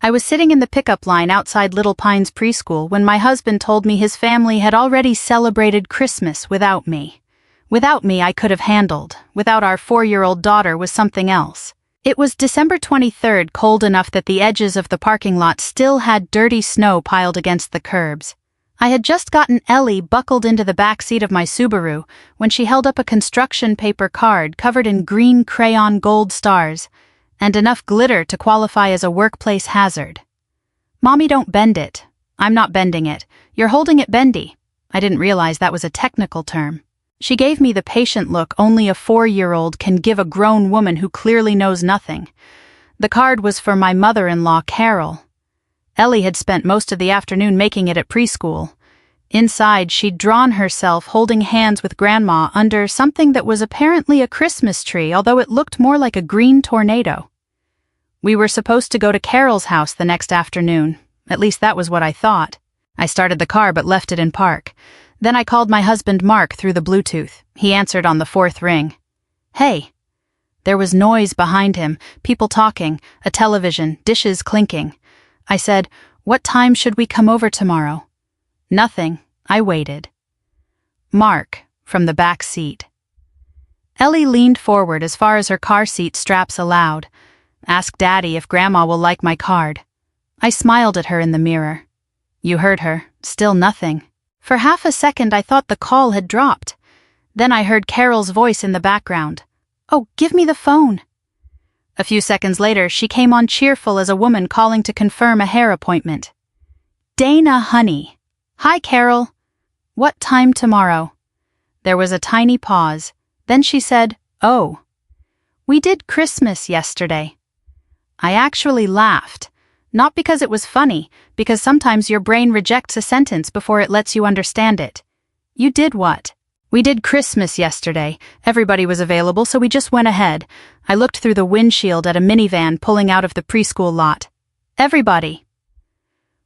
I was sitting in the pickup line outside Little Pines preschool when my husband told me his family had already celebrated Christmas without me. Without me, I could have handled. Without our 4-year-old daughter was something else. It was December 23rd, cold enough that the edges of the parking lot still had dirty snow piled against the curbs. I had just gotten Ellie buckled into the back seat of my Subaru when she held up a construction paper card covered in green crayon gold stars and enough glitter to qualify as a workplace hazard. "Mommy, don't bend it." "I'm not bending it. You're holding it bendy." I didn't realize that was a technical term. She gave me the patient look only a 4-year-old can give a grown woman who clearly knows nothing. The card was for my mother-in-law, Carol. Ellie had spent most of the afternoon making it at preschool. Inside, she'd drawn herself holding hands with Grandma under something that was apparently a Christmas tree, although it looked more like a green tornado. We were supposed to go to Carol's house the next afternoon. At least that was what I thought. I started the car but left it in park. Then I called my husband Mark through the Bluetooth. He answered on the 4th ring. "Hey." There was noise behind him, people talking, a television, dishes clinking. I said, "What time should we come over tomorrow?" Nothing. I waited. Mark, from the back seat. Ellie leaned forward as far as her car seat straps allowed. "Ask Daddy if Grandma will like my card." I smiled at her in the mirror. You heard her. Still nothing. For half a second I thought the call had dropped. Then I heard Carol's voice in the background. "Oh, give me the phone." A few seconds later, she came on cheerful as a woman calling to confirm a hair appointment. "Dana, honey." "Hi, Carol." "What time tomorrow?" There was a tiny pause. Then she said, "Oh. We did Christmas yesterday." I actually laughed. Not because it was funny, because sometimes your brain rejects a sentence before it lets you understand it. "You did what?" "We did Christmas yesterday. Everybody was available, so we just went ahead." I looked through the windshield at a minivan pulling out of the preschool lot. "Everybody."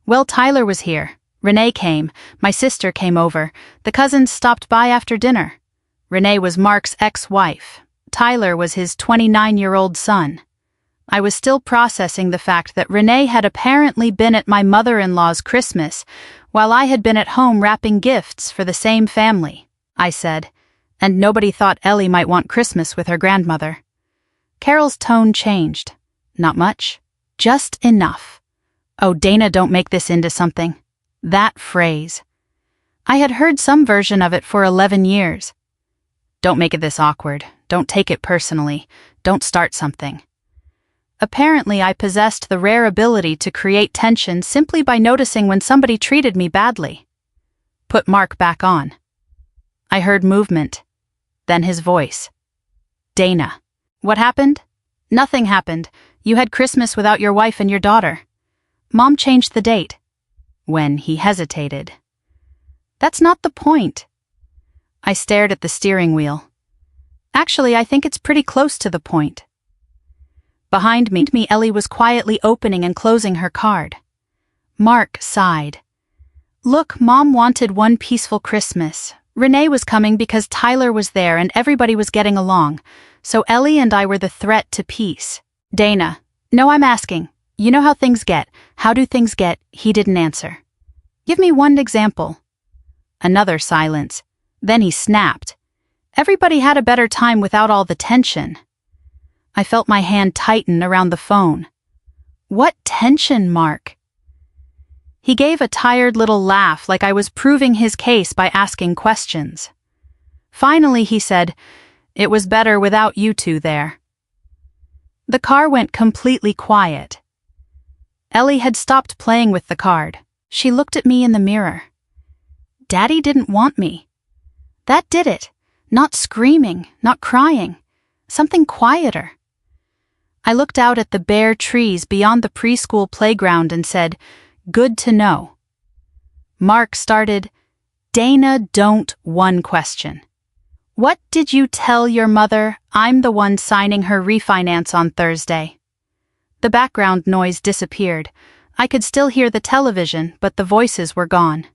"Well, Tyler was here. Renee came. My sister came over. The cousins stopped by after dinner." Renee was Mark's ex-wife. Tyler was his 29-year-old son. I was still processing the fact that Renee had apparently been at my mother-in-law's Christmas, while I had been at home wrapping gifts for the same family, I said, and nobody thought Ellie might want Christmas with her grandmother. Carol's tone changed. "Not much. Just enough." "Oh, Dana, don't make this into something." That phrase. I had heard some version of it for 11 years. "Don't make it this awkward. Don't take it personally. Don't start something." Apparently, I possessed the rare ability to create tension simply by noticing when somebody treated me badly. "Put Mark back on." I heard movement. Then his voice. "Dana." "What happened?" "Nothing happened. You had Christmas without your wife and your daughter." "Mom changed the date." When he hesitated. "That's not the point." I stared at the steering wheel. "Actually, I think it's pretty close to the point." Behind me, Ellie was quietly opening and closing her card. Mark sighed. "Look, Mom wanted one peaceful Christmas. Renee was coming because Tyler was there and everybody was getting along, so Ellie and I were the threat to peace." "Dana." "No, I'm asking. You know how things get. How do things get?" He didn't answer. "Give me one example." Another silence. Then he snapped. "Everybody had a better time without all the tension." I felt my hand tighten around the phone. "What tension, Mark?" He gave a tired little laugh like I was proving his case by asking questions. Finally, he said, "It was better without you two there." The car went completely quiet. Ellie had stopped playing with the card. She looked at me in the mirror. Daddy didn't want me. That did it. Not screaming, not crying. Something quieter. I looked out at the bare trees beyond the preschool playground and said, "Good to know." Mark started, "Dana, don't," one question. "What did you tell your mother? I'm the one signing her refinance on Thursday." The background noise disappeared. I could still hear the television, but the voices were gone.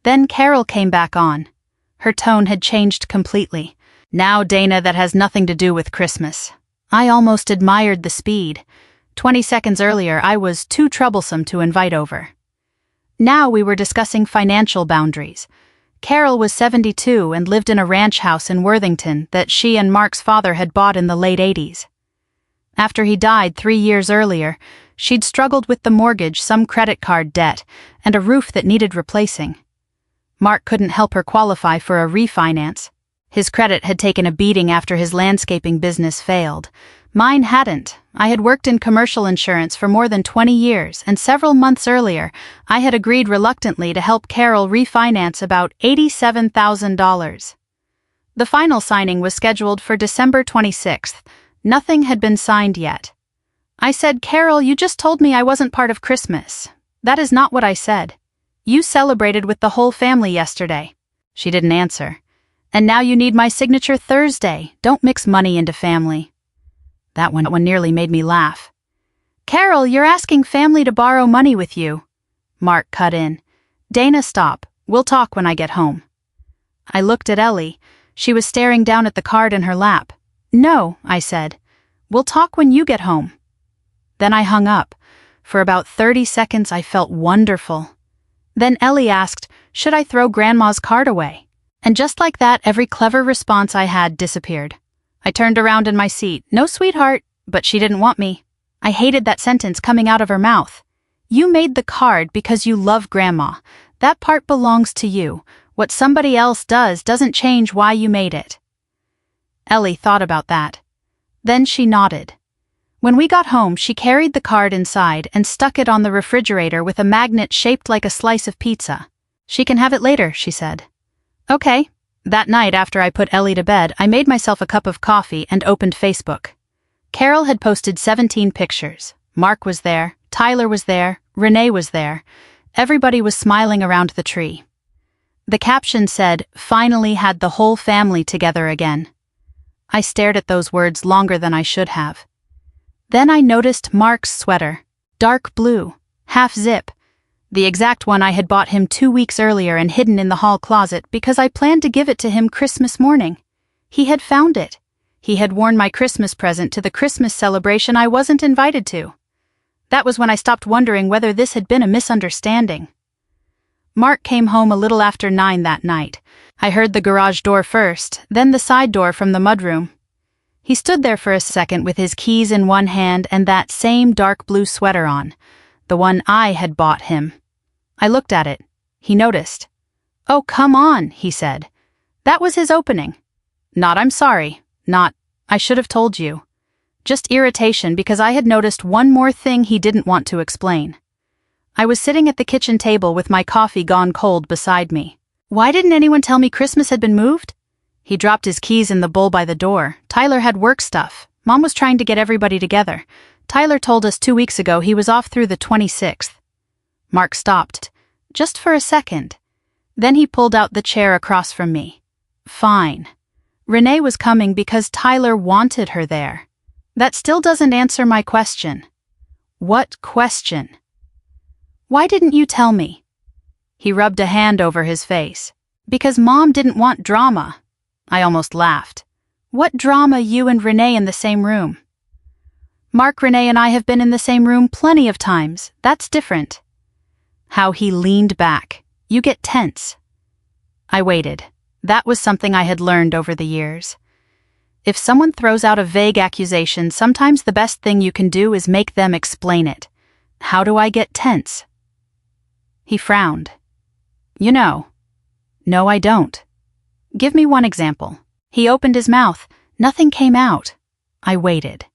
Then Carol came back on. Her tone had changed completely. "Now, Dana, that has nothing to do with Christmas." I almost admired the speed. 20 seconds earlier, I was too troublesome to invite over. Now we were discussing financial boundaries. Carol was 72 and lived in a ranch house in Worthington that she and Mark's father had bought in the late 80s. After he died 3 years earlier, she'd struggled with the mortgage, some credit card debt, and a roof that needed replacing. Mark couldn't help her qualify for a refinance. His credit had taken a beating after his landscaping business failed. Mine hadn't. I had worked in commercial insurance for more than 20 years, and several months earlier, I had agreed reluctantly to help Carol refinance about $87,000. The final signing was scheduled for December 26th. Nothing had been signed yet. I said, "Carol, you just told me I wasn't part of Christmas." "That is not what I said. You celebrated with the whole family yesterday." She didn't answer. "And now you need my signature Thursday. Don't mix money into family." That one nearly made me laugh. "Carol, you're asking family to borrow money with you." Mark cut in. "Dana, stop. We'll talk when I get home." I looked at Ellie. She was staring down at the card in her lap. "No," I said. "We'll talk when you get home." Then I hung up. For about 30 seconds I felt wonderful. Then Ellie asked, should I throw Grandma's card away? And just like that, every clever response I had disappeared. I turned around in my seat. "No, sweetheart," but she didn't want me. I hated that sentence coming out of her mouth. "You made the card because you love Grandma. That part belongs to you. What somebody else does doesn't change why you made it." Ellie thought about that. Then she nodded. When we got home, she carried the card inside and stuck it on the refrigerator with a magnet shaped like a slice of pizza. "She can have it later," she said. "Okay." That night, after I put Ellie to bed, I made myself a cup of coffee and opened Facebook. Carol had posted 17 pictures. Mark was there, Tyler was there, Renee was there. Everybody was smiling around the tree. The caption said, "Finally had the whole family together again." I stared at those words longer than I should have. Then I noticed Mark's sweater, dark blue, half zip, the exact one I had bought him 2 weeks earlier and hidden in the hall closet because I planned to give it to him Christmas morning. He had found it. He had worn my Christmas present to the Christmas celebration I wasn't invited to. That was when I stopped wondering whether this had been a misunderstanding. Mark came home a little after 9 that night. I heard the garage door first, then the side door from the mudroom. He stood there for a second with his keys in one hand and that same dark blue sweater on, the one I had bought him. I looked at it. He noticed. "Oh, come on," he said. That was his opening. Not "I'm sorry," not "I should have told you." Just irritation because I had noticed one more thing he didn't want to explain. I was sitting at the kitchen table with my coffee gone cold beside me. "Why didn't anyone tell me Christmas had been moved?" He dropped his keys in the bowl by the door. "Tyler had work stuff. Mom was trying to get everybody together. Tyler told us 2 weeks ago he was off through the 26th. Mark stopped. Just for a second. Then he pulled out the chair across from me. "Fine. Renee was coming because Tyler wanted her there. That still doesn't answer my question." "What question?" "Why didn't you tell me?" He rubbed a hand over his face. "Because Mom didn't want drama." I almost laughed. "What drama, you and Renee in the same room?" "Mark, Renee and I have been in the same room plenty of times. That's different." How he leaned back. "You get tense." I waited. That was something I had learned over the years. If someone throws out a vague accusation, sometimes the best thing you can do is make them explain it. How do I get tense? He frowned. "You know." "No, I don't." "Give me one example." He opened his mouth. Nothing came out. I waited.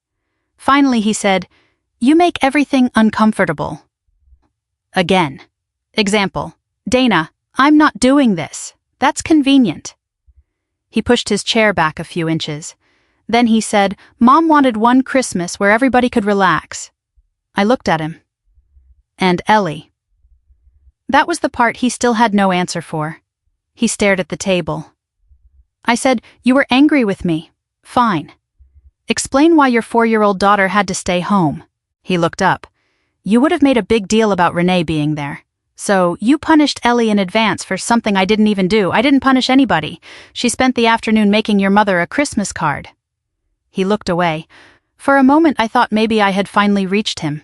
Finally he said, "You make everything uncomfortable." Again. "Example. Dana, I'm not doing this. That's convenient." He pushed his chair back a few inches. Then he said, "Mom wanted one Christmas where everybody could relax." I looked at him. "And Ellie." That was the part he still had no answer for. He stared at the table. I said, "You were angry with me. Fine. Explain why your 4-year-old daughter had to stay home." He looked up. "You would have made a big deal about Renee being there. So you punished Ellie in advance for something I didn't even do. I didn't punish anybody. She spent the afternoon making your mother a Christmas card." He looked away. For a moment I thought maybe I had finally reached him.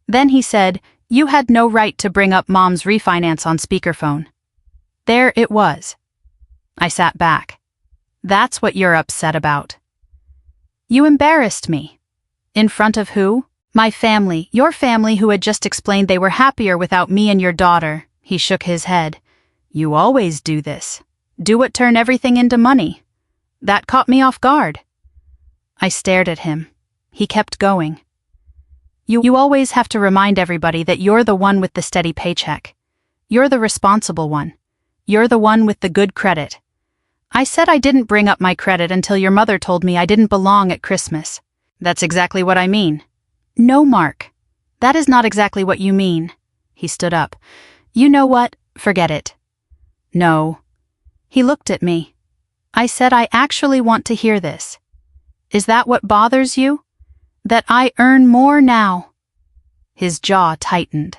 Then he said, "You had no right to bring up Mom's refinance on speakerphone." There it was. I sat back. That's what you're upset about. You embarrassed me. In front of who? My family, your family, who had just explained they were happier without me and your daughter. He shook his head. You always do this. Do what turn everything into money. That caught me off guard. I stared at him. He kept going. You always have to remind everybody that you're the one with the steady paycheck. You're the responsible one. You're the one with the good credit. I said I didn't bring up my credit until your mother told me I didn't belong at Christmas. That's exactly what I mean. No, Mark. That is not exactly what you mean. He stood up. You know what? Forget it. No. He looked at me. I said I actually want to hear this. Is that what bothers you? That I earn more now? His jaw tightened.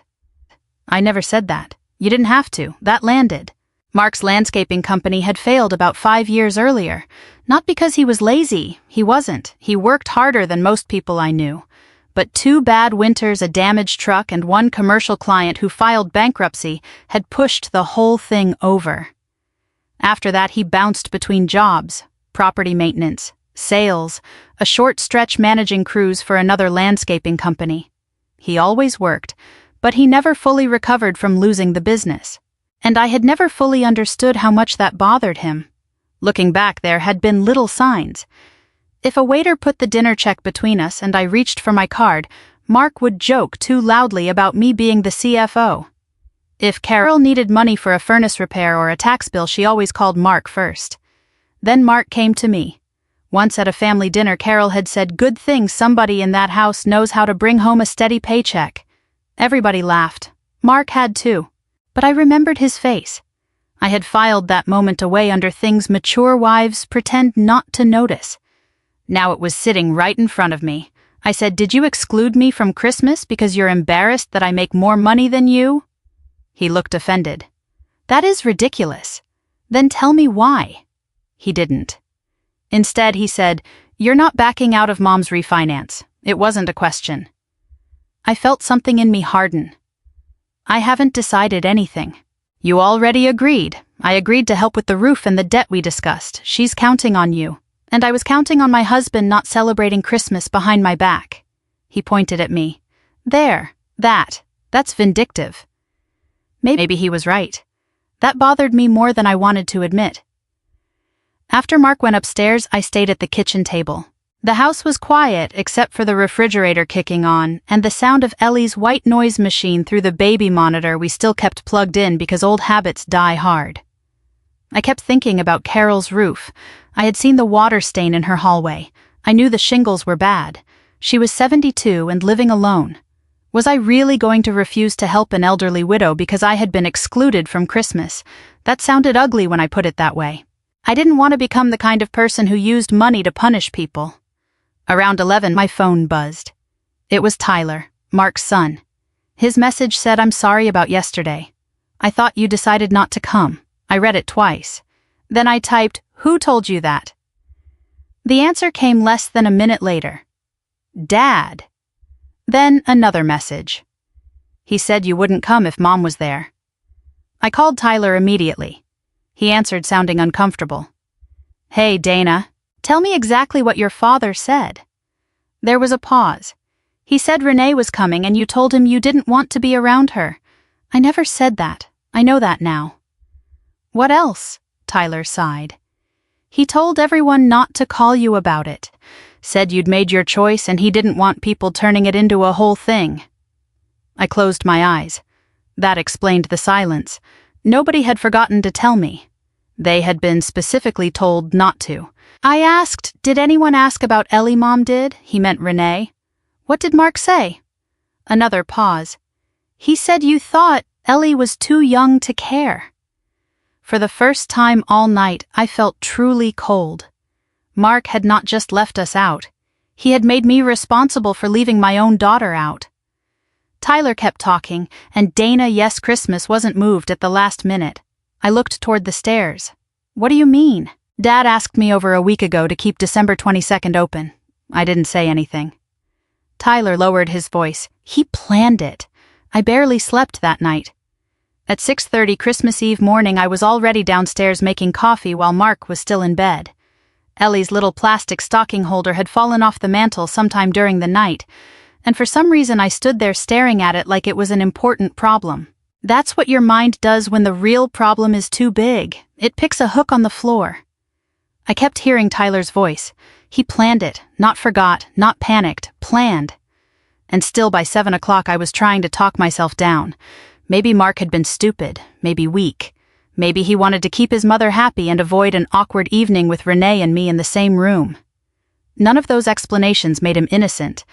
I never said that. You didn't have to. That landed. Mark's landscaping company had failed about 5 years earlier. Not because he was lazy. He wasn't. He worked harder than most people I knew. But 2 bad winters, a damaged truck, and 1 commercial client who filed bankruptcy had pushed the whole thing over. After that, he bounced between jobs, property maintenance, sales, a short stretch managing crews for another landscaping company. He always worked, but he never fully recovered from losing the business. And I had never fully understood how much that bothered him. Looking back, there had been little signs. If a waiter put the dinner check between us and I reached for my card, Mark would joke too loudly about me being the CFO. If Carol needed money for a furnace repair or a tax bill, she always called Mark first. Then Mark came to me. Once at a family dinner, Carol had said, "Good thing somebody in that house knows how to bring home a steady paycheck." Everybody laughed. Mark had too. But I remembered his face. I had filed that moment away under things mature wives pretend not to notice. Now it was sitting right in front of me. I said, "Did you exclude me from Christmas because you're embarrassed that I make more money than you?" He looked offended. "That is ridiculous. Then tell me why." He didn't. Instead, he said, "You're not backing out of Mom's refinance. It wasn't a question." I felt something in me harden. I haven't decided anything. You already agreed. I agreed to help with the roof and the debt we discussed. She's counting on you. And I was counting on my husband not celebrating Christmas behind my back. He pointed at me. There, that's vindictive. Maybe he was right. That bothered me more than I wanted to admit. After Mark went upstairs, I stayed at the kitchen table. The house was quiet except for the refrigerator kicking on and the sound of Ellie's white noise machine through the baby monitor we still kept plugged in because old habits die hard. I kept thinking about Carol's roof. I had seen the water stain in her hallway. I knew the shingles were bad. She was 72 and living alone. Was I really going to refuse to help an elderly widow because I had been excluded from Christmas? That sounded ugly when I put it that way. I didn't want to become the kind of person who used money to punish people. Around 11, my phone buzzed. It was Tyler, Mark's son. His message said, "I'm sorry about yesterday. I thought you decided not to come." I read it twice. Then I typed, "Who told you that?" The answer came less than a minute later. "Dad." Then another message. "He said you wouldn't come if Mom was there." I called Tyler immediately. He answered, sounding uncomfortable. "Hey, Dana. Tell me exactly what your father said." There was a pause. "He said Renee was coming and you told him you didn't want to be around her." "I never said that. I know that now." "What else?" Tyler sighed. "He told everyone not to call you about it. Said you'd made your choice and he didn't want people turning it into a whole thing." I closed my eyes. That explained the silence. Nobody had forgotten to tell me. They had been specifically told not to. I asked, "Did anyone ask about Ellie Mom did?" He meant Renee. "What did Mark say?" Another pause. "He said you thought Ellie was too young to care." For the first time all night, I felt truly cold. Mark had not just left us out. He had made me responsible for leaving my own daughter out. Tyler kept talking, and Dana, yes, Christmas wasn't moved at the last minute. I looked toward the stairs. "What do you mean?" "Dad asked me over a week ago to keep December 22nd open." I didn't say anything. Tyler lowered his voice. He planned it. I barely slept that night. At 6:30 Christmas Eve morning, I was already downstairs making coffee while Mark was still in bed. Ellie's little plastic stocking holder had fallen off the mantel sometime during the night, and for some reason I stood there staring at it like it was an important problem. That's what your mind does when the real problem is too big. It picks a hook on the floor. I kept hearing Tyler's voice. He planned it, not forgot, not panicked, planned. And still by 7 o'clock I was trying to talk myself down. Maybe Mark had been stupid, maybe weak. Maybe he wanted to keep his mother happy and avoid an awkward evening with Renee and me in the same room. None of those explanations made him innocent,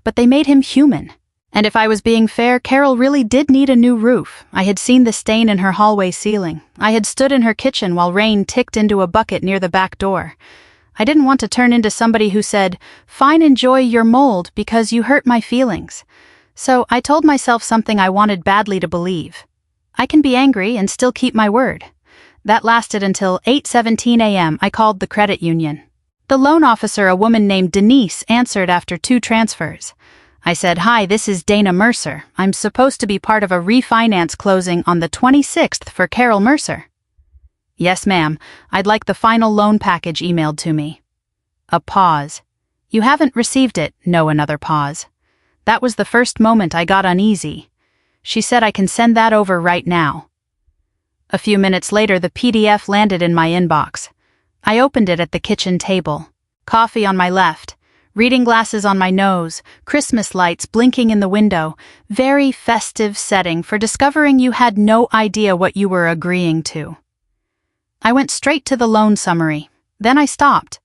but they made him human. And if I was being fair, Carol really did need a new roof. I had seen the stain in her hallway ceiling. I had stood in her kitchen while rain ticked into a bucket near the back door. I didn't want to turn into somebody who said, "Fine, enjoy your mold because you hurt my feelings." So I told myself something I wanted badly to believe. I can be angry and still keep my word. That lasted until 8:17 a.m. I called the credit union. The loan officer, a woman named Denise, answered after 2 transfers. I said, "Hi, this is Dana Mercer. I'm supposed to be part of a refinance closing on the 26th for Carol Mercer." "Yes, ma'am. I'd like the final loan package emailed to me." A pause. "You haven't received it." No, another pause. That was the first moment I got uneasy. She said, "I can send that over right now." A few minutes later, the PDF landed in my inbox. I opened it at the kitchen table. Coffee on my left. Reading glasses on my nose, Christmas lights blinking in the window, very festive setting for discovering you had no idea what you were agreeing to. I went straight to the loan summary. Then I stopped.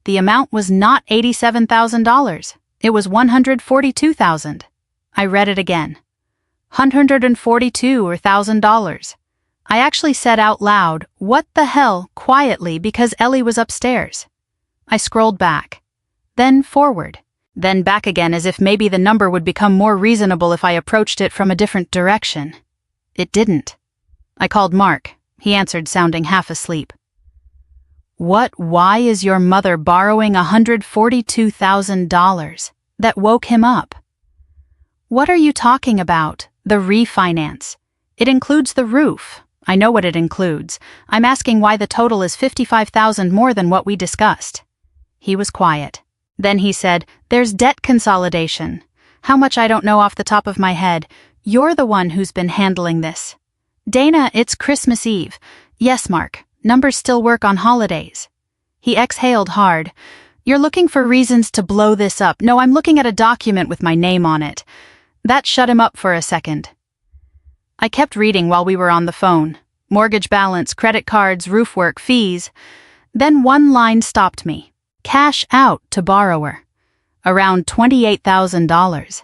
The amount was not $87,000. It was $142,000. I read it again. $142,000. I actually said out loud, "What the hell?" quietly because Ellie was upstairs. I scrolled back. Then forward, then back again as if maybe the number would become more reasonable if I approached it from a different direction. It didn't. I called Mark. He answered, sounding half asleep. Why is your mother borrowing $142,000? That woke him up. "What are you talking about? The refinance. It includes the roof. I know what it includes. I'm asking why the total is $55,000 more than what we discussed." He was quiet. Then he said, "There's debt consolidation. How much I don't know off the top of my head. You're the one who's been handling this." "Dana, it's Christmas Eve." "Yes, Mark. Numbers still work on holidays." He exhaled hard. "You're looking for reasons to blow this up." "No, I'm looking at a document with my name on it." That shut him up for a second. I kept reading while we were on the phone. Mortgage balance, credit cards, roof work, fees. Then one line stopped me. Cash out to borrower. Around $28,000.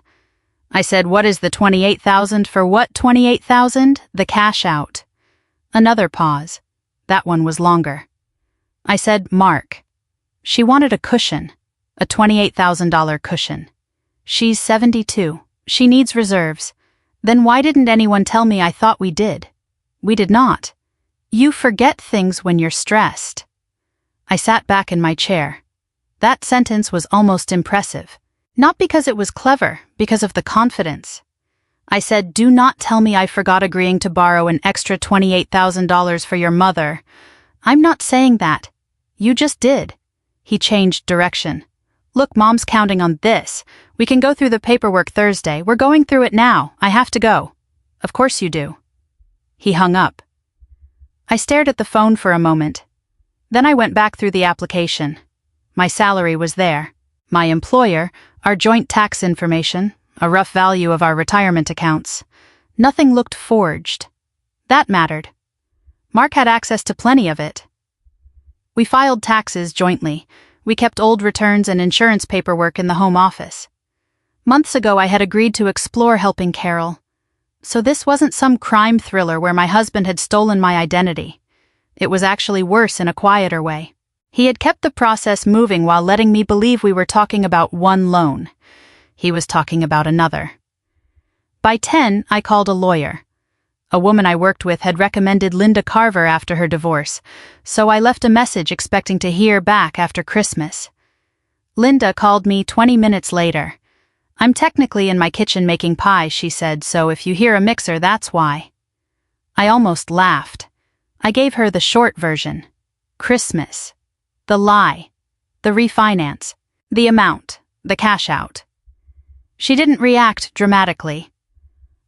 I said, "What is the $28,000 for what $28,000? The cash out." Another pause. That one was longer. I said, "Mark." She wanted a cushion. A $28,000 cushion. She's 72. She needs reserves. Then why didn't anyone tell me? I thought we did. We did not. You forget things when you're stressed. I sat back in my chair. That sentence was almost impressive. Not because it was clever, because of the confidence. I said, "Do not tell me I forgot agreeing to borrow an extra $28,000 for your mother." "I'm not saying that. You just did." He changed direction. "Look, Mom's counting on this. We can go through the paperwork Thursday. We're going through it now. I have to go." "Of course you do." He hung up. I stared at the phone for a moment. Then I went back through the application. My salary was there. My employer, our joint tax information, a rough value of our retirement accounts. Nothing looked forged. That mattered. Mark had access to plenty of it. We filed taxes jointly. We kept old returns and insurance paperwork in the home office. Months ago I had agreed to explore helping Carol. So this wasn't some crime thriller where my husband had stolen my identity. It was actually worse in a quieter way. He had kept the process moving while letting me believe we were talking about one loan. He was talking about another. By 10, I called a lawyer. A woman I worked with had recommended Linda Carver after her divorce, so I left a message expecting to hear back after Christmas. Linda called me 20 minutes later. I'm technically in my kitchen making pie, she said, so if you hear a mixer, that's why. I almost laughed. I gave her the short version. Christmas. The lie. The refinance. The amount. The cash out. She didn't react dramatically.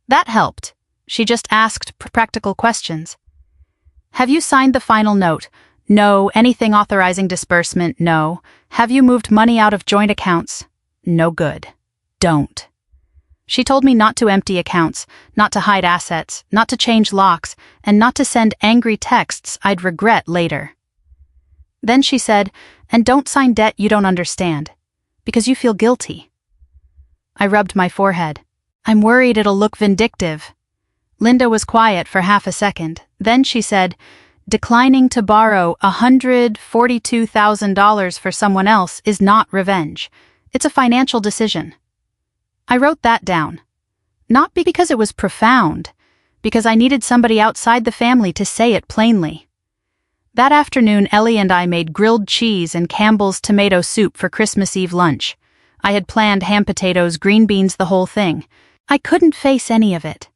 That helped. She just asked practical questions. Have you signed the final note? No. Anything authorizing disbursement? No. Have you moved money out of joint accounts? No good. Don't. She told me not to empty accounts, not to hide assets, not to change locks, and not to send angry texts I'd regret later. Then she said, and don't sign debt you don't understand, because you feel guilty. I rubbed my forehead. I'm worried it'll look vindictive. Linda was quiet for half a second. Then she said, declining to borrow $142,000 for someone else is not revenge. It's a financial decision. I wrote that down. Not because it was profound, because I needed somebody outside the family to say it plainly. That afternoon, Ellie and I made grilled cheese and Campbell's tomato soup for Christmas Eve lunch. I had planned ham potatoes, green beans, the whole thing. I couldn't face any of it.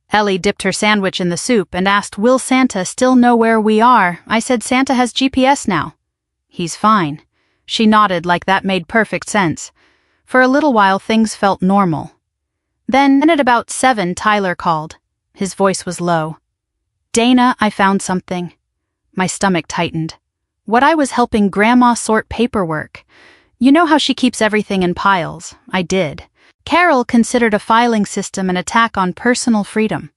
Ellie dipped her sandwich in the soup and asked, will Santa still know where we are? I said, Santa has GPS now. He's fine. She nodded like that made perfect sense. For a little while, things felt normal. Then, at about 7, Tyler called. His voice was low. Dana, I found something. My stomach tightened. What I was helping Grandma sort paperwork. You know how she keeps everything in piles? I did. Carol considered a filing system an attack on personal freedom.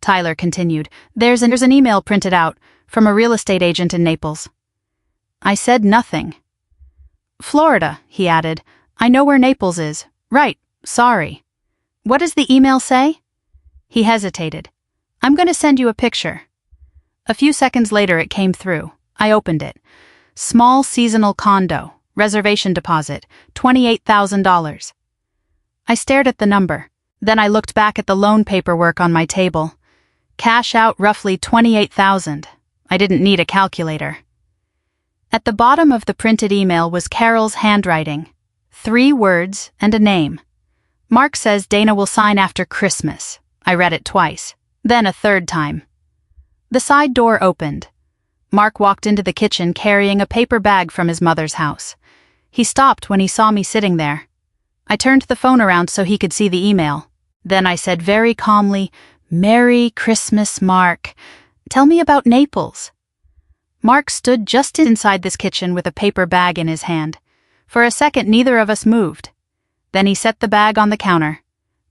Tyler continued, There's an email printed out from a real estate agent in Naples. I said nothing. Florida, he added. I know where Naples is. Right, sorry. What does the email say? He hesitated. I'm going to send you a picture. A few seconds later it came through. I opened it. Small seasonal condo. Reservation deposit. $28,000. I stared at the number. Then I looked back at the loan paperwork on my table. Cash out roughly $28,000. I didn't need a calculator. At the bottom of the printed email was Carol's handwriting. 3 words and a name. Mark says Dana will sign after Christmas. I read it twice, then a third time. The side door opened. Mark walked into the kitchen carrying a paper bag from his mother's house. He stopped when he saw me sitting there. I turned the phone around so he could see the email. Then I said very calmly, Merry Christmas, Mark. Tell me about Naples. Mark stood just inside this kitchen with a paper bag in his hand. For a second, neither of us moved. Then he set the bag on the counter.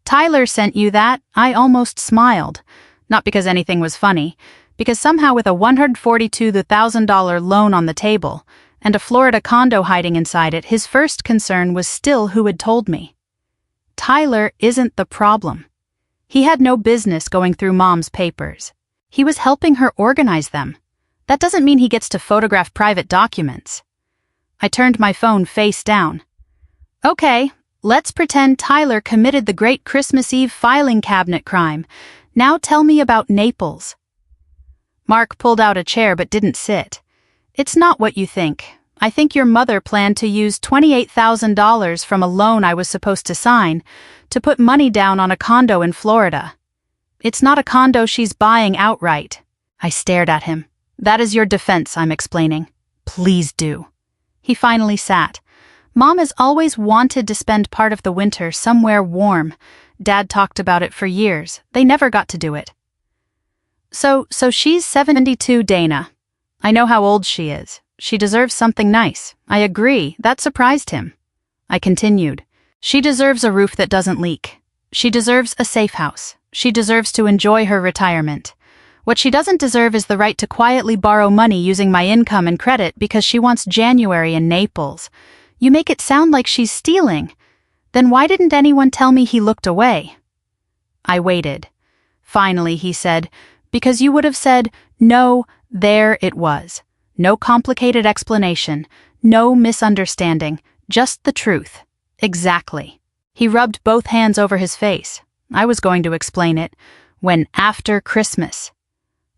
Tyler sent you that? I almost smiled. Not because anything was funny, because somehow with a $142,000 loan on the table and a Florida condo hiding inside it, his first concern was still who had told me. Tyler isn't the problem. He had no business going through Mom's papers. He was helping her organize them. That doesn't mean he gets to photograph private documents. I turned my phone face down. Okay, let's pretend Tyler committed the great Christmas Eve filing cabinet crime. Now tell me about Naples. Mark pulled out a chair but didn't sit. It's not what you think. I think your mother planned to use $28,000 from a loan I was supposed to sign to put money down on a condo in Florida. It's not a condo she's buying outright. I stared at him. That is your defense, I'm explaining. Please do. He finally sat. Mom has always wanted to spend part of the winter somewhere warm. Dad talked about it for years. They never got to do it. So she's 72, Dana. I know how old she is. She deserves something nice. I agree. That surprised him. I continued. She deserves a roof that doesn't leak. She deserves a safe house. She deserves to enjoy her retirement. What she doesn't deserve is the right to quietly borrow money using my income and credit because she wants January in Naples. You make it sound like she's stealing. Then why didn't anyone tell me he looked away? I waited. Finally, he said, because you would have said, no, there it was. No complicated explanation, no misunderstanding, just the truth. Exactly. He rubbed both hands over his face. I was going to explain it. When after Christmas.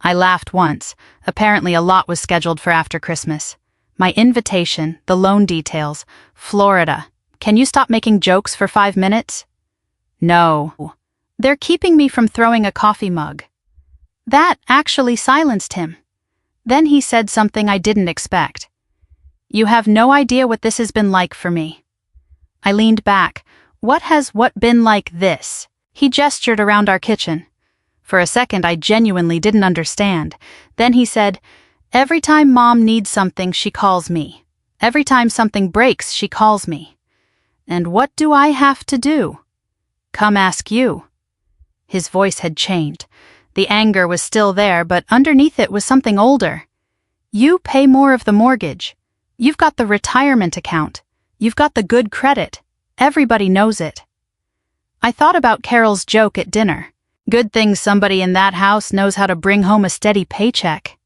I laughed once. Apparently a lot was scheduled for after Christmas. My invitation, the loan details, Florida, Can you stop making jokes for 5 minutes? No. They're keeping me from throwing a coffee mug. That actually silenced him. Then he said something I didn't expect. You have no idea what this has been like for me. I leaned back. What been like this? He gestured around our kitchen. For a second, I genuinely didn't understand. Then he said, every time Mom needs something, she calls me. Every time something breaks, she calls me. And what do I have to do? Come ask you. His voice had changed. The anger was still there, but underneath it was something older. You pay more of the mortgage. You've got the retirement account. You've got the good credit. Everybody knows it. I thought about Carol's joke at dinner. Good thing somebody in that house knows how to bring home a steady paycheck.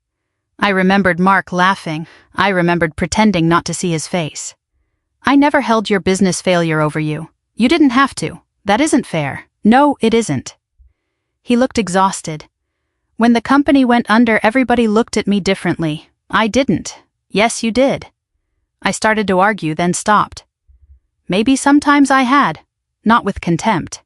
I remembered Mark laughing. I remembered pretending not to see his face. I never held your business failure over you. You didn't have to. That isn't fair. No, it isn't. He looked exhausted. When the company went under, everybody looked at me differently. I didn't. Yes, you did. I started to argue, then stopped. Maybe sometimes I had. Not with contempt.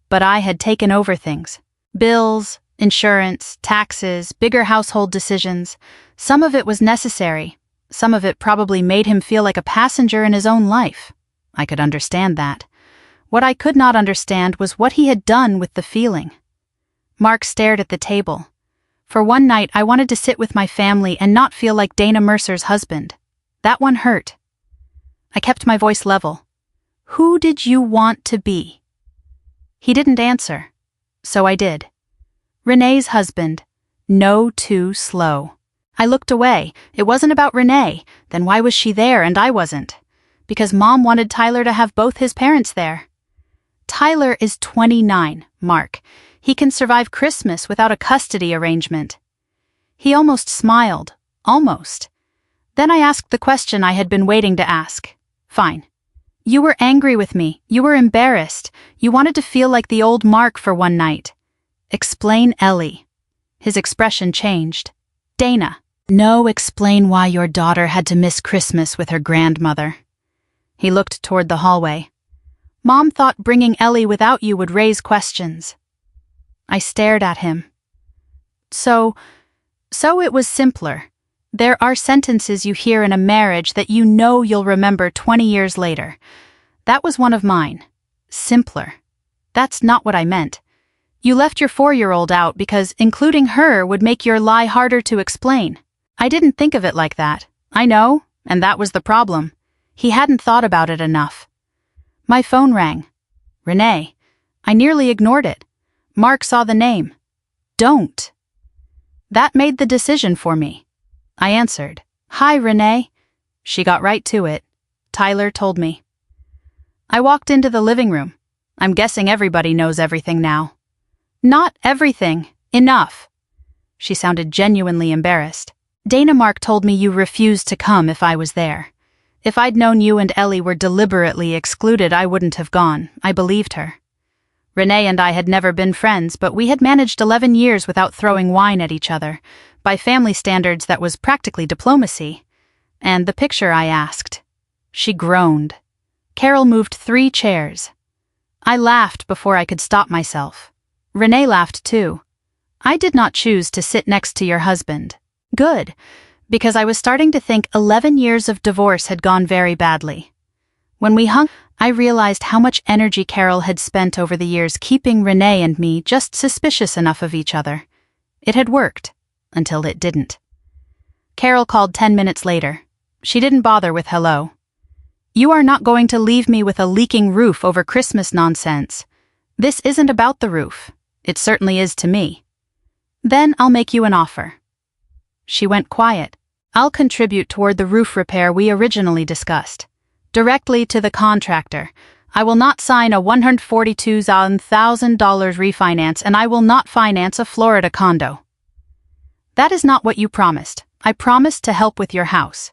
But I had taken over things. Bills, insurance, taxes, bigger household decisions. Some of it was necessary. Some of it probably made him feel like a passenger in his own life. I could understand that. What I could not understand was what he had done with the feeling. Mark stared at the table. For one night, I wanted to sit with my family and not feel like Dana Mercer's husband. That one hurt. I kept my voice level. Who did you want to be? He didn't answer. So I did. Renee's husband. No, too slow. I looked away. It wasn't about Renee. Then why was she there and I wasn't? Because Mom wanted Tyler to have both his parents there. Tyler is 29, Mark. He can survive Christmas without a custody arrangement. He almost smiled. Almost. Then I asked the question I had been waiting to ask. Fine. You were angry with me. You were embarrassed. You wanted to feel like the old Mark for one night. Explain, Ellie. His expression changed. Dana. No, explain why your daughter had to miss Christmas with her grandmother. He looked toward the hallway. Mom thought bringing Ellie without you would raise questions. I stared at him. So it was simpler. There are sentences you hear in a marriage that you know you'll remember 20 years later. That was one of mine. Simpler. That's not what I meant. You left your 4-year-old out because including her would make your lie harder to explain. I didn't think of it like that. I know, and that was the problem. He hadn't thought about it enough. My phone rang. Renee. I nearly ignored it. Mark saw the name. Don't. That made the decision for me. I answered. Hi, Renee. She got right to it. Tyler told me. I walked into the living room. I'm guessing everybody knows everything now. Not everything. Enough. She sounded genuinely embarrassed. Dana Mark told me you refused to come if I was there. If I'd known you and Ellie were deliberately excluded, I wouldn't have gone. I believed her. Renee and I had never been friends, but we had managed 11 years without throwing wine at each other. By family standards, that was practically diplomacy. And the picture, I asked. She groaned. Carol moved 3 chairs. I laughed before I could stop myself. Renee laughed too. I did not choose to sit next to your husband. Good, because I was starting to think 11 years of divorce had gone very badly. When we hung, I realized how much energy Carol had spent over the years keeping Renee and me just suspicious enough of each other. It had worked, until it didn't. Carol called 10 minutes later. She didn't bother with hello. You are not going to leave me with a leaking roof over Christmas nonsense. This isn't about the roof. It certainly is to me. Then I'll make you an offer. She went quiet. I'll contribute toward the roof repair we originally discussed. Directly to the contractor. I will not sign a $142,000 refinance, and I will not finance a Florida condo. That is not what you promised. I promised to help with your house.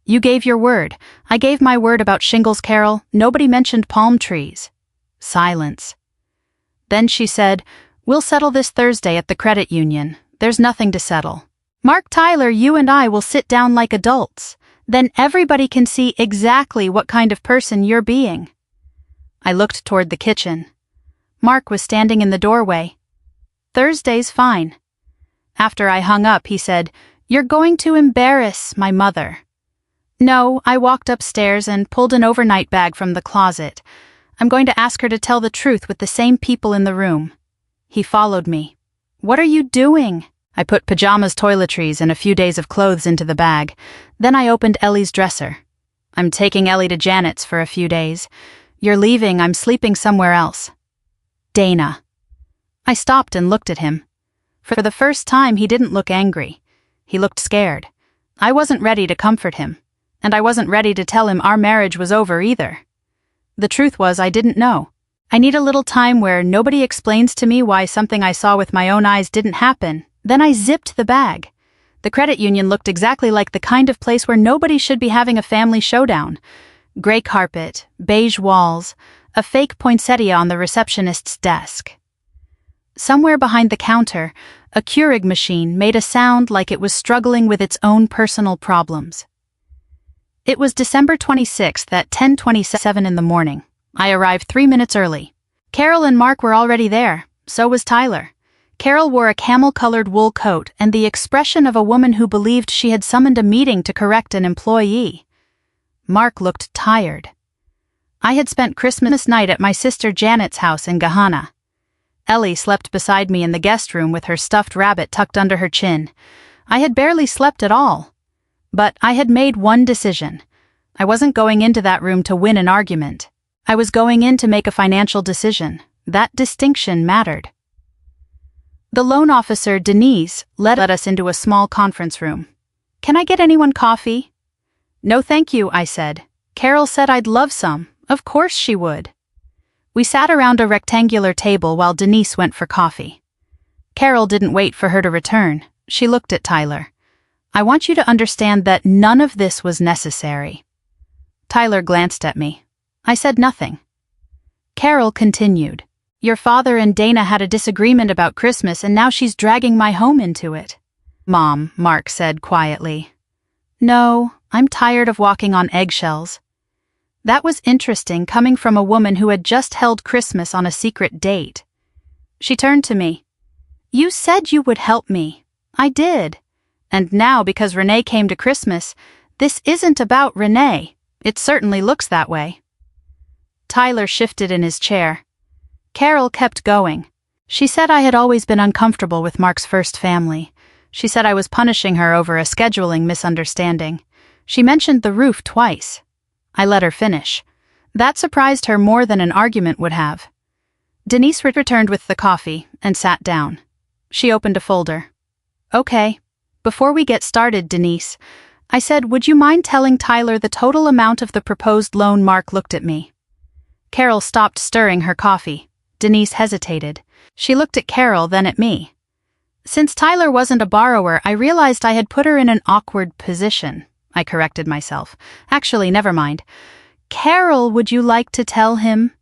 You gave your word. I gave my word about shingles, Carol. Nobody mentioned palm trees. Silence. Then she said, we'll settle this Thursday at the credit union. There's nothing to settle. Mark, Tyler, you and I will sit down like adults. Then everybody can see exactly what kind of person you're being. I looked toward the kitchen. Mark was standing in the doorway. Thursday's fine. After I hung up, he said, "You're going to embarrass my mother." No, I walked upstairs and pulled an overnight bag from the closet. I'm going to ask her to tell the truth with the same people in the room. He followed me. "What are you doing?" I put pajamas, toiletries, and a few days of clothes into the bag. Then I opened Ellie's dresser. "I'm taking Ellie to Janet's for a few days. You're leaving, I'm sleeping somewhere else." "Dana." I stopped and looked at him. For the first time, he didn't look angry. He looked scared. I wasn't ready to comfort him, and I wasn't ready to tell him our marriage was over either. The truth was, I didn't know. I need a little time where nobody explains to me why something I saw with my own eyes didn't happen. Then I zipped the bag. The credit union looked exactly like the kind of place where nobody should be having a family showdown. Gray carpet, beige walls, a fake poinsettia on the receptionist's desk. Somewhere behind the counter, a Keurig machine made a sound like it was struggling with its own personal problems. It was December 26th at 10:27 in the morning. I arrived 3 minutes early. Carol and Mark were already there. So was Tyler. Carol wore a camel-colored wool coat and the expression of a woman who believed she had summoned a meeting to correct an employee. Mark looked tired. I had spent Christmas night at my sister Janet's house in Gahanna. Ellie slept beside me in the guest room with her stuffed rabbit tucked under her chin. I had barely slept at all. But I had made one decision. I wasn't going into that room to win an argument. I was going in to make a financial decision. That distinction mattered. The loan officer, Denise, led us into a small conference room. "Can I get anyone coffee?" "No thank you," I said. "Carol said I'd love some. Of course she would." We sat around a rectangular table while Denise went for coffee. Carol didn't wait for her to return. She looked at Tyler. "I want you to understand that none of this was necessary." Tyler glanced at me. I said nothing. Carol continued. "Your father and Dana had a disagreement about Christmas and now she's dragging my home into it." "Mom," Mark said quietly. "No, I'm tired of walking on eggshells." That was interesting coming from a woman who had just held Christmas on a secret date. She turned to me. "You said you would help me. I did. And now, because Renee came to Christmas, this isn't about Renee. It certainly looks that way." Tyler shifted in his chair. Carol kept going. She said I had always been uncomfortable with Mark's first family. She said I was punishing her over a scheduling misunderstanding. She mentioned the roof twice. I let her finish. That surprised her more than an argument would have. Denise returned with the coffee and sat down. She opened a folder. "Okay. Before we get started, Denise," I said, "would you mind telling Tyler the total amount of the proposed loan?" Mark looked at me. Carol stopped stirring her coffee. Denise hesitated. She looked at Carol, then at me. Since Tyler wasn't a borrower, I realized I had put her in an awkward position. I corrected myself. Actually, never mind. "Carol, would you like to tell him?"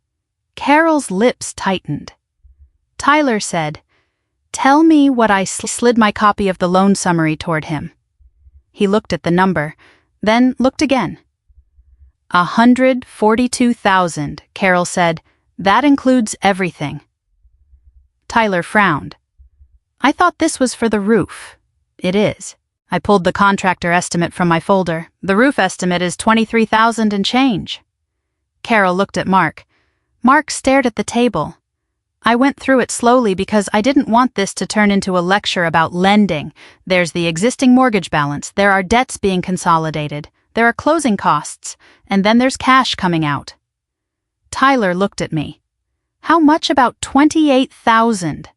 Carol's lips tightened. Tyler said, "Tell me what I slid my copy of the loan summary toward him." He looked at the number, then looked again. 142,000, Carol said. "That includes everything." Tyler frowned. "I thought this was for the roof." "It is." I pulled the contractor estimate from my folder. "The roof estimate is 23,000 and change." Carol looked at Mark. Mark stared at the table. I went through it slowly because I didn't want this to turn into a lecture about lending. There's the existing mortgage balance, there are debts being consolidated, there are closing costs, and then there's cash coming out. Tyler looked at me. "How much about 28,000?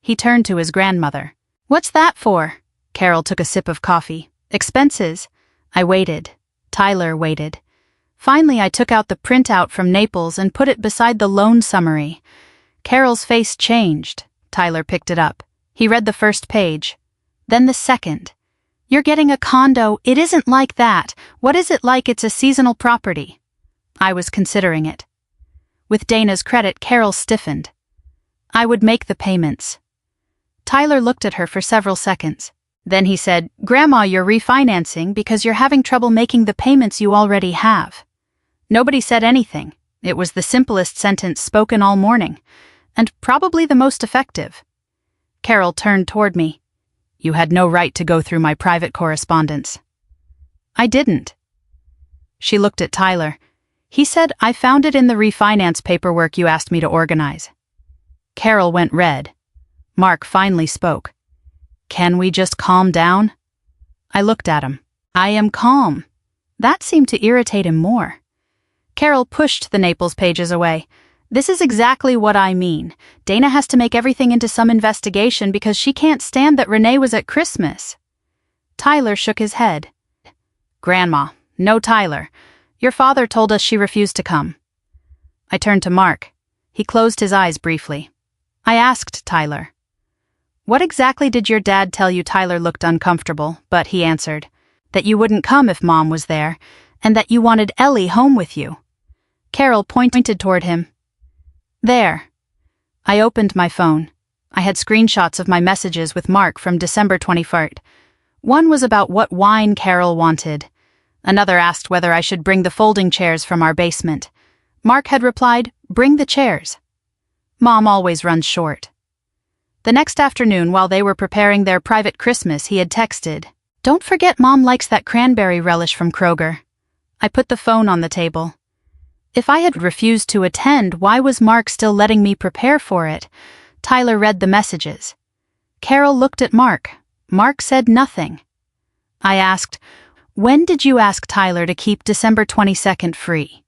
He turned to his grandmother. "What's that for?" Carol took a sip of coffee. "Expenses." I waited. Tyler waited. Finally, I took out the printout from Naples and put it beside the loan summary. Carol's face changed. Tyler picked it up. He read the first page. Then the second. "You're getting a condo. It isn't like that. What is it like? It's a seasonal property." I was considering it. With Dana's credit, Carol stiffened. "I would make the payments." Tyler looked at her for several seconds. Then he said, "Grandma, you're refinancing because you're having trouble making the payments you already have." Nobody said anything. It was the simplest sentence spoken all morning, and probably the most effective. Carol turned toward me. "You had no right to go through my private correspondence." "I didn't." She looked at Tyler. "He said, I found it in the refinance paperwork you asked me to organize." Carol went red. Mark finally spoke. "Can we just calm down?" I looked at him. "I am calm." That seemed to irritate him more. Carol pushed the Naples pages away. "This is exactly what I mean. Dana has to make everything into some investigation because she can't stand that Renee was at Christmas." Tyler shook his head. "Grandma, no Tyler. Your father told us she refused to come." I turned to Mark. He closed his eyes briefly. I asked Tyler, "What exactly did your dad tell you?" Tyler looked uncomfortable, but he answered, "That you wouldn't come if Mom was there, and that you wanted Ellie home with you." Carol pointed toward him. "There." I opened my phone. I had screenshots of my messages with Mark from December 21st. One was about what wine Carol wanted. Another asked whether I should bring the folding chairs from our basement. Mark had replied, "Bring the chairs." Mom always runs short. The next afternoon, while they were preparing their private Christmas, he had texted, "Don't forget Mom likes that cranberry relish from Kroger." I put the phone on the table. If I had refused to attend, why was Mark still letting me prepare for it? Tyler read the messages. Carol looked at Mark. Mark said nothing. I asked, "When did you ask Tyler to keep December 22nd free?"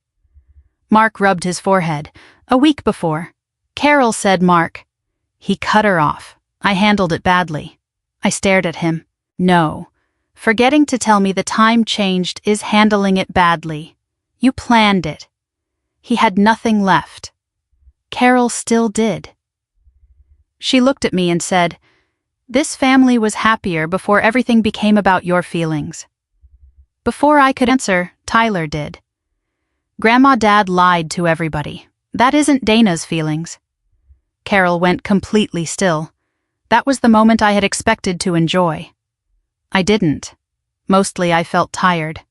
Mark rubbed his forehead. "A week before." Carol said, "Mark." He cut her off. I handled it badly. I stared at him. "No. Forgetting to tell me the time changed is handling it badly. You planned it." He had nothing left. Carol still did. She looked at me and said, "This family was happier before everything became about your feelings." Before I could answer, Tyler did. "Dad lied to everybody. That isn't Dana's feelings." Carol went completely still. That was the moment I had expected to enjoy. I didn't. Mostly I felt tired.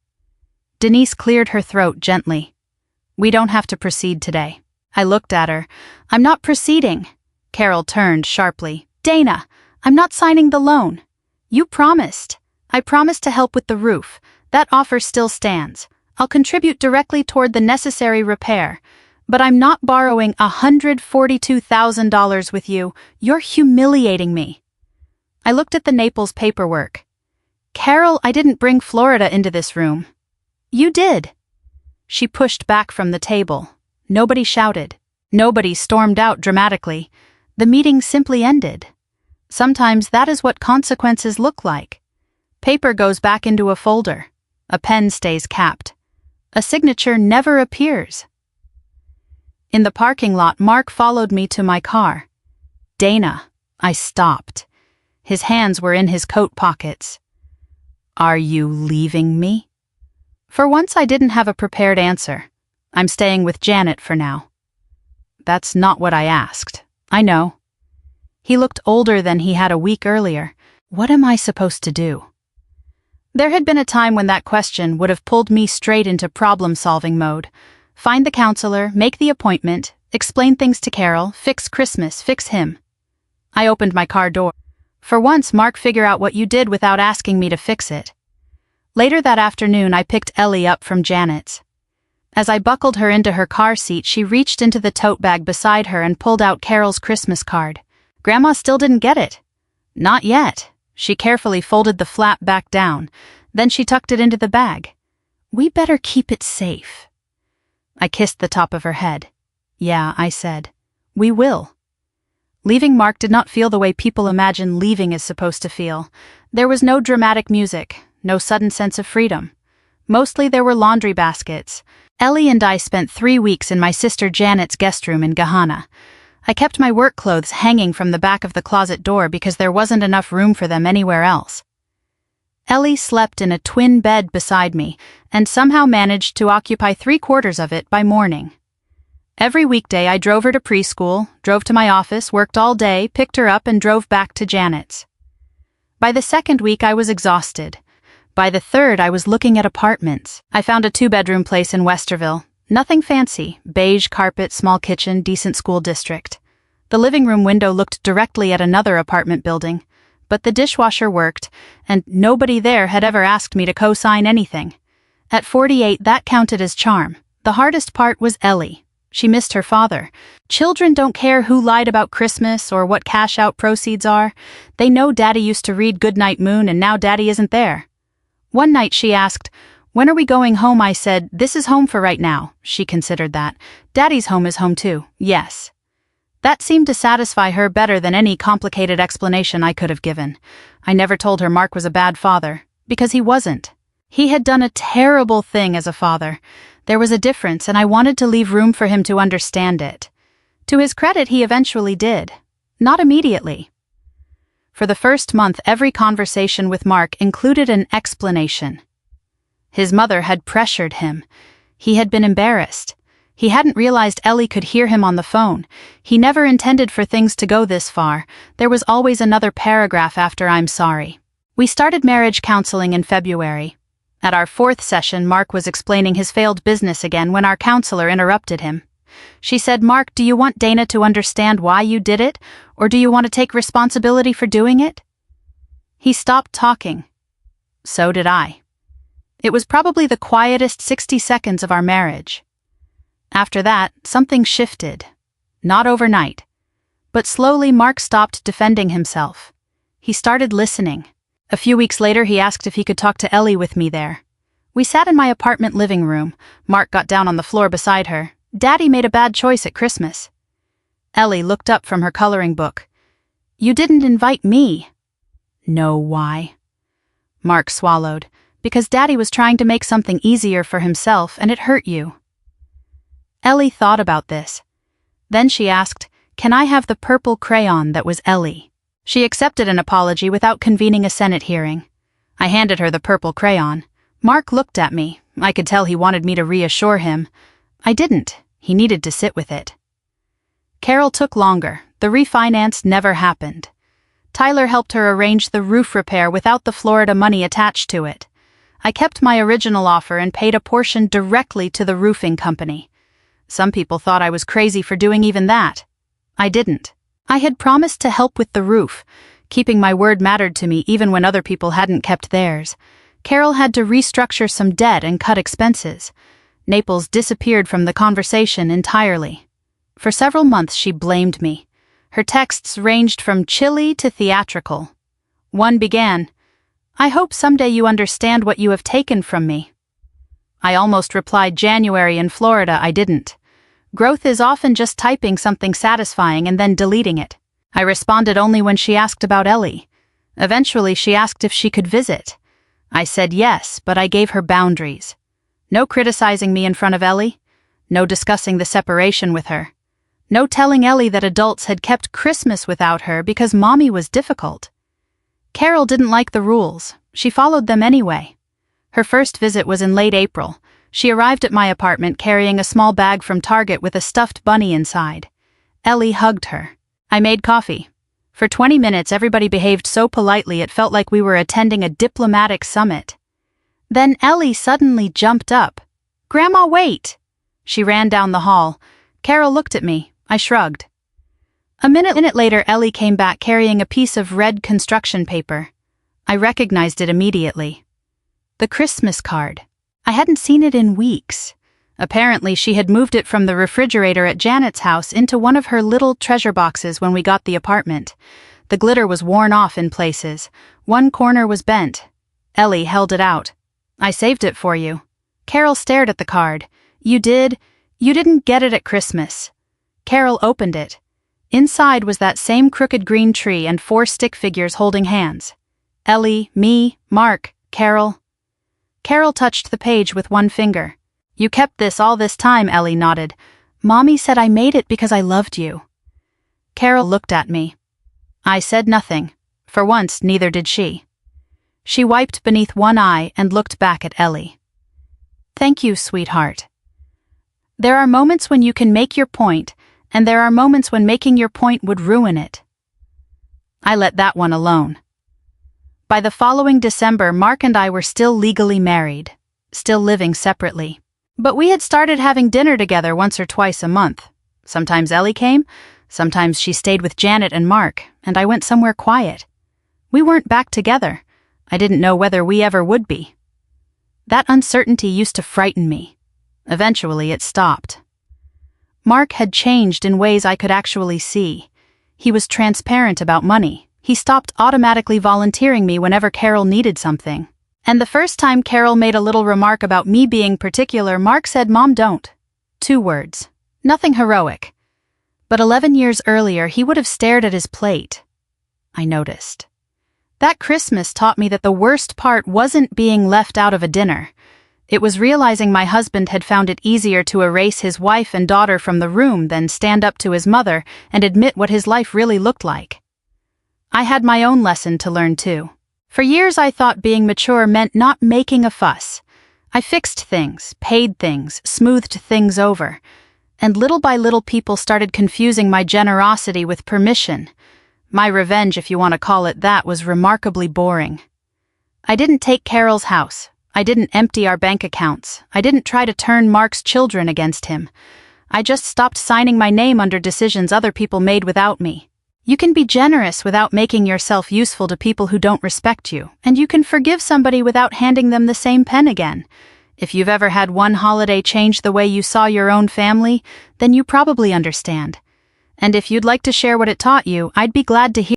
Denise cleared her throat gently. "We don't have to proceed today." I looked at her. "I'm not proceeding." Carol turned sharply. "Dana, I'm not signing the loan. You promised. I promised to help with the roof. That offer still stands. I'll contribute directly toward the necessary repair. But I'm not borrowing $142,000 with you. You're humiliating me." I looked at the Naples paperwork. "Carol, I didn't bring Florida into this room." "You did." She pushed back from the table. Nobody shouted. Nobody stormed out dramatically. The meeting simply ended. Sometimes that is what consequences look like. Paper goes back into a folder. A pen stays capped. A signature never appears. In the parking lot, Mark followed me to my car. "Dana," I stopped. His hands were in his coat pockets. "Are you leaving me?" For once I didn't have a prepared answer. "I'm staying with Janet for now." "That's not what I asked." "I know." He looked older than he had a week earlier. What am I supposed to do? There had been a time when that question would have pulled me straight into problem-solving mode. Find the counselor, make the appointment, explain things to Carol, fix Christmas, fix him. I opened my car door. For once, Mark, figure out what you did without asking me to fix it. Later that afternoon, I picked Ellie up from Janet's. As I buckled her into her car seat, she reached into the tote bag beside her and pulled out Carol's Christmas card. Grandma still didn't get it. Not yet. She carefully folded the flap back down. Then she tucked it into the bag. "We better keep it safe." I kissed the top of her head. "Yeah," I said. "We will." Leaving Mark did not feel the way people imagine leaving is supposed to feel. There was no dramatic music, no sudden sense of freedom. Mostly there were laundry baskets. Ellie and I spent 3 weeks in my sister Janet's guest room in Gahanna. I kept my work clothes hanging from the back of the closet door because there wasn't enough room for them anywhere else. Ellie slept in a twin bed beside me and somehow managed to occupy 3/4 of it by morning. Every weekday I drove her to preschool, drove to my office, worked all day, picked her up and drove back to Janet's. By the second week, I was exhausted. By the third, I was looking at apartments. I found a 2-bedroom place in Westerville. Nothing fancy, beige carpet, small kitchen, decent school district. The living room window looked directly at another apartment building, but the dishwasher worked, and nobody there had ever asked me to co-sign anything. At 48, that counted as charm. The hardest part was Ellie. She missed her father. Children don't care who lied about Christmas or what cash-out proceeds are. They know Daddy used to read Goodnight Moon and now Daddy isn't there. One night she asked, "When are we going home?" I said, "This is home for right now." She considered that. "Daddy's home is home too." Yes. That seemed to satisfy her better than any complicated explanation I could have given. I never told her Mark was a bad father, because he wasn't. He had done a terrible thing as a father. There was a difference, and I wanted to leave room for him to understand it. To his credit, he eventually did. Not immediately. For the first month, every conversation with Mark included an explanation. His mother had pressured him. He had been embarrassed. He hadn't realized Ellie could hear him on the phone. He never intended for things to go this far. There was always another paragraph after "I'm sorry." We started marriage counseling in February. At our 4th session, Mark was explaining his failed business again when our counselor interrupted him. She said, "Mark, do you want Dana to understand why you did it, or do you want to take responsibility for doing it?" He stopped talking. So did I. It was probably the quietest 60 seconds of our marriage. After that, something shifted. Not overnight. But slowly, Mark stopped defending himself. He started listening. A few weeks later, he asked if he could talk to Ellie with me there. We sat in my apartment living room. Mark got down on the floor beside her. "Daddy made a bad choice at Christmas." Ellie looked up from her coloring book. "You didn't invite me." "No, why?" Mark swallowed. "Because Daddy was trying to make something easier for himself, and it hurt you." Ellie thought about this. Then she asked, "Can I have the purple crayon that was Ellie?" She accepted an apology without convening a Senate hearing. I handed her the purple crayon. Mark looked at me. I could tell he wanted me to reassure him. I didn't. He needed to sit with it. Carol took longer. The refinance never happened. Tyler helped her arrange the roof repair without the Florida money attached to it. I kept my original offer and paid a portion directly to the roofing company. Some people thought I was crazy for doing even that. I didn't. I had promised to help with the roof. Keeping my word mattered to me even when other people hadn't kept theirs. Carol had to restructure some debt and cut expenses. Naples disappeared from the conversation entirely. For several months she blamed me. Her texts ranged from chilly to theatrical. One began, "I hope someday you understand what you have taken from me." I almost replied, "January in Florida." I didn't. Growth is often just typing something satisfying and then deleting it. I responded only when she asked about Ellie. Eventually she asked if she could visit. I said yes, but I gave her boundaries. No criticizing me in front of Ellie. No discussing the separation with her. No telling Ellie that adults had kept Christmas without her because Mommy was difficult. Carol didn't like the rules. She followed them anyway. Her first visit was in late April. She arrived at my apartment carrying a small bag from Target with a stuffed bunny inside. Ellie hugged her. I made coffee. For 20 minutes, everybody behaved so politely it felt like we were attending a diplomatic summit. Then Ellie suddenly jumped up. "Grandma, wait!" She ran down the hall. Carol looked at me. I shrugged. A minute later, Ellie came back carrying a piece of red construction paper. I recognized it immediately. The Christmas card. I hadn't seen it in weeks. Apparently, she had moved it from the refrigerator at Janet's house into one of her little treasure boxes when we got the apartment. The glitter was worn off in places. One corner was bent. Ellie held it out. "I saved it for you." Carol stared at the card. "You did? You didn't get it at Christmas." Carol opened it. Inside was that same crooked green tree and 4 stick figures holding hands. Ellie, me, Mark, Carol. Carol touched the page with one finger. "You kept this all this time," Ellie nodded. "Mommy said I made it because I loved you." Carol looked at me. I said nothing. For once, neither did she. She wiped beneath one eye and looked back at Ellie. "Thank you, sweetheart. There are moments when you can make your point, and there are moments when making your point would ruin it." I let that one alone. By the following December, Mark and I were still legally married, still living separately. But we had started having dinner together once or twice a month. Sometimes Ellie came, sometimes she stayed with Janet and Mark, and I went somewhere quiet. We weren't back together. I didn't know whether we ever would be. That uncertainty used to frighten me. Eventually, it stopped. Mark had changed in ways I could actually see. He was transparent about money. He stopped automatically volunteering me whenever Carol needed something. And the first time Carol made a little remark about me being particular, Mark said, "Mom, don't." 2 words. Nothing heroic. But 11 years earlier, he would have stared at his plate. I noticed. That Christmas taught me that the worst part wasn't being left out of a dinner. It was realizing my husband had found it easier to erase his wife and daughter from the room than stand up to his mother and admit what his life really looked like. I had my own lesson to learn too. For years I thought being mature meant not making a fuss. I fixed things, paid things, smoothed things over. And little by little people started confusing my generosity with permission. My revenge, if you want to call it that, was remarkably boring. I didn't take Carol's house. I didn't empty our bank accounts. I didn't try to turn Mark's children against him. I just stopped signing my name under decisions other people made without me. You can be generous without making yourself useful to people who don't respect you, and you can forgive somebody without handing them the same pen again. If you've ever had one holiday change the way you saw your own family, then you probably understand. And if you'd like to share what it taught you, I'd be glad to hear.